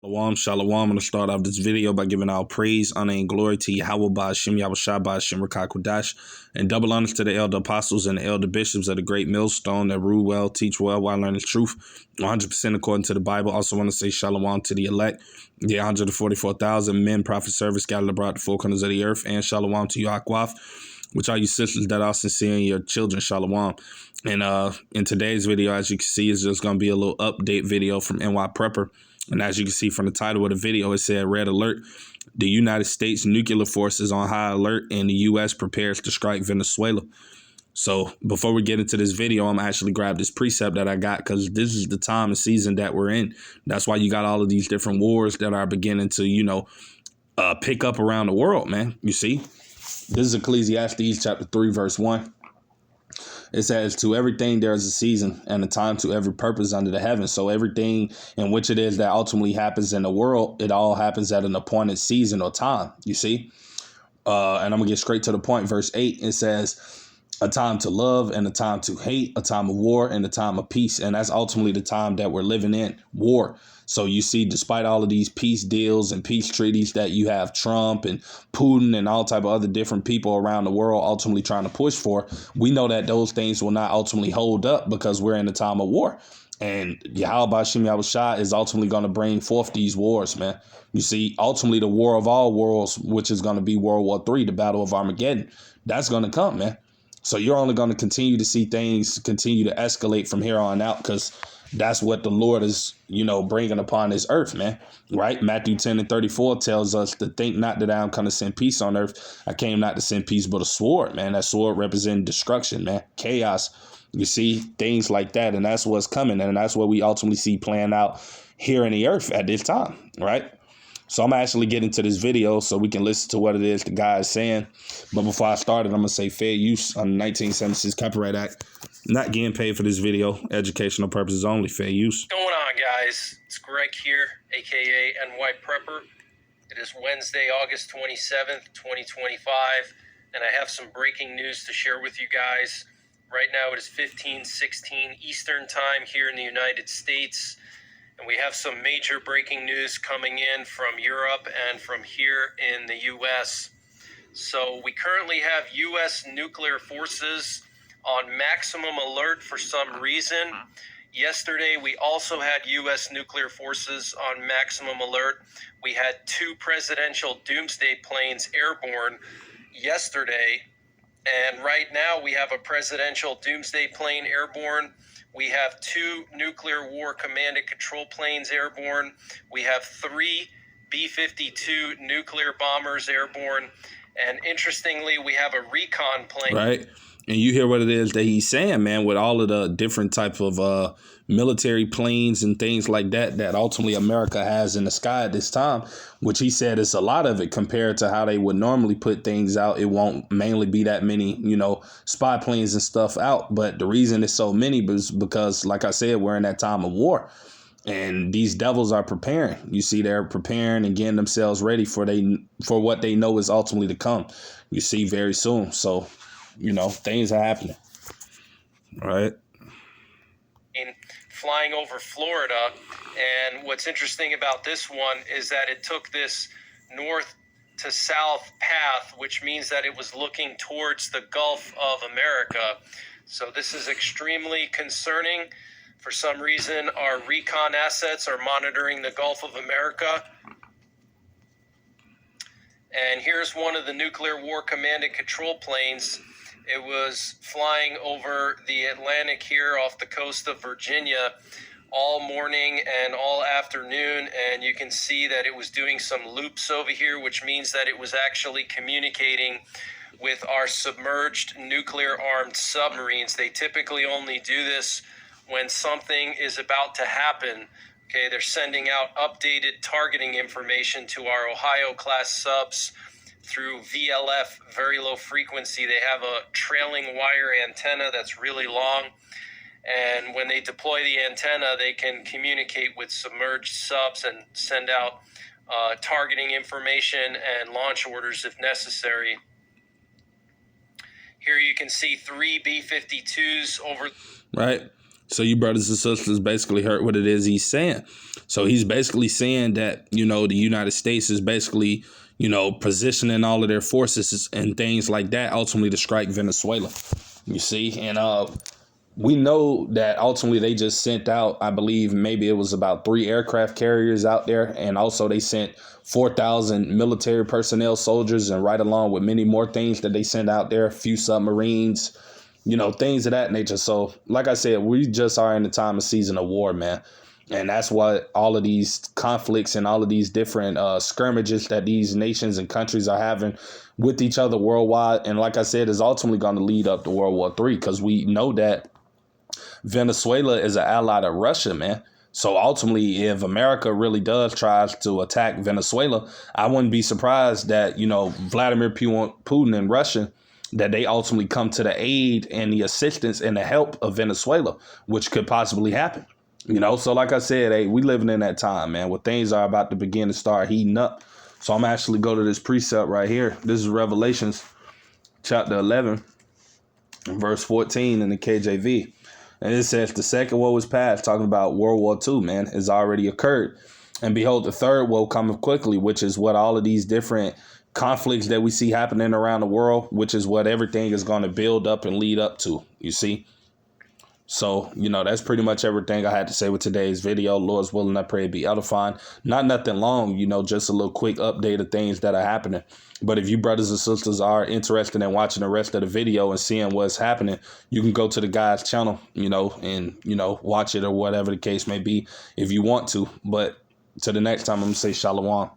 Shalom, shalom. I'm going to start off this video by giving all praise, honor, and glory to Yahweh Ba'ashem, Yahweh Shai Ba'ashem, Rakah Kodash, and double honors to the elder apostles and the elder bishops of the great millstone that rule well, teach well, while learning truth, 100% according to the Bible. Also want to say shalom to the elect, the 144,000 men, prophet service scattered abroad the four corners of the earth, and shalom to you, Akwaf, which are you sisters that are sincere and your children, shalom. And in today's video, as you can see, is just going to be a little update video from NY Prepper. And as you can see from the title of the video, it said, Red Alert, the United States nuclear forces on high alert and the U.S. prepares to strike Venezuela. So before we get into this video, I'm actually grab this precept that I got because this is the time and season that we're in. That's why you got all of these different wars that are beginning to, pick up around the world, man. You see, this is Ecclesiastes chapter 3, verse 1. It says, to everything there is a season and a time to every purpose under the heaven. So everything in which it is that ultimately happens in the world, it all happens at an appointed season or time, you see. And I'm going to get straight to the point. Verse 8, it says, a time to love and a time to hate, a time of war and a time of peace. And that's ultimately the time that we're living in, war. So you see, despite all of these peace deals and peace treaties that you have Trump and Putin and all type of other different people around the world ultimately trying to push for, we know that those things will not ultimately hold up because we're in a time of war. And Yahweh Ba'ashem Yahweh Shai is ultimately going to bring forth these wars, man. You see, ultimately the war of all worlds, which is going to be World War III, the Battle of Armageddon, that's going to come, man. So you're only going to continue to see things continue to escalate from here on out because that's what the Lord is, bringing upon this earth, man. Right? Matthew 10:34 tells us to think not that I am come to send peace on earth. I came not to send peace, but a sword, man. That sword represents destruction, man. Chaos. You see, things like that. And that's what's coming. And that's what we ultimately see playing out here in the earth at this time. Right? So I'm actually getting to this video so we can listen to what it is the guy is saying. But before I start it, I'm going to say fair use on the 1976 Copyright Act. Not getting paid for this video. Educational purposes only. Fair use. What's going on, guys? It's Greg here, a.k.a. NY Prepper. It is Wednesday, August 27th, 2025, and I have some breaking news to share with you guys. Right now it is 15:16 Eastern Time here in the United States, and we have some major breaking news coming in from Europe and from here in the U.S. So we currently have U.S. nuclear forces on maximum alert for some reason. Yesterday, we also had U.S. nuclear forces on maximum alert. We had 2 presidential doomsday planes airborne yesterday. And right now, we have a presidential doomsday plane airborne. We have 2 nuclear war command and control planes airborne. We have 3 B-52 nuclear bombers airborne. And interestingly, we have a recon plane. Right. And you hear what it is that he's saying, man, with all of the different type of military planes and things like that, that ultimately America has in the sky at this time, which he said is a lot of it compared to how they would normally put things out. It won't mainly be that many, spy planes and stuff out. But the reason it's so many is because, like I said, we're in that time of war. And these devils are preparing. You see, they're preparing and getting themselves ready for what they know is ultimately to come. You see, very soon. So, things are happening. Right. Flying over Florida. And what's interesting about this one is that it took this north to south path, which means that it was looking towards the Gulf of America. So this is extremely concerning. For some reason, our recon assets are monitoring the Gulf of America. And here's one of the nuclear war command and control planes. It was flying over the Atlantic here off the coast of Virginia all morning and all afternoon. And you can see that it was doing some loops over here, which means that it was actually communicating with our submerged nuclear armed submarines. They typically only do this when something is about to happen. Okay, they're sending out updated targeting information to our Ohio class subs through VLF, very low frequency. They have a trailing wire antenna that's really long. And when they deploy the antenna, they can communicate with submerged subs and send out targeting information and launch orders if necessary. Here you can see 3 B-52s over. Right. So you brothers and sisters basically heard what it is he's saying. So he's basically saying that, you know, the United States is basically, you know, positioning all of their forces and things like that ultimately to strike Venezuela. You see, and we know that ultimately they just sent out, I believe, maybe it was about 3 aircraft carriers out there. And also they sent 4,000 military personnel, soldiers, and right along with many more things that they sent out there, a few submarines, you know, things of that nature. So like I said, we just are in the time of season of war, man. And that's what all of these conflicts and all of these different skirmishes that these nations and countries are having with each other worldwide. And like I said, is ultimately going to lead up to World War III, because we know that Venezuela is an ally to Russia, man. So ultimately, if America really does try to attack Venezuela, I wouldn't be surprised that, you know, Vladimir Putin and Russia, that they ultimately come to the aid and the assistance and the help of Venezuela, which could possibly happen. You know, so like I said, hey, we living in that time, man, where things are about to begin to start heating up. So I'm actually go to this precept right here. This is Revelations chapter 11, verse 14 in the KJV. And it says, the second woe is past, talking about World War II, man, has already occurred. And behold, the third woe cometh quickly, which is what all of these different conflicts that we see happening around the world, which is what everything is going to build up and lead up to, you see. So, you know, that's pretty much everything I had to say with today's video. Lord's willing, I pray it be edifying. Not nothing long, you know, just a little quick update of things that are happening. But if you brothers and sisters are interested in watching the rest of the video and seeing what's happening, you can go to the guy's channel, you know, and, you know, watch it or whatever the case may be if you want to. But to the next time, I'm going to say shalom.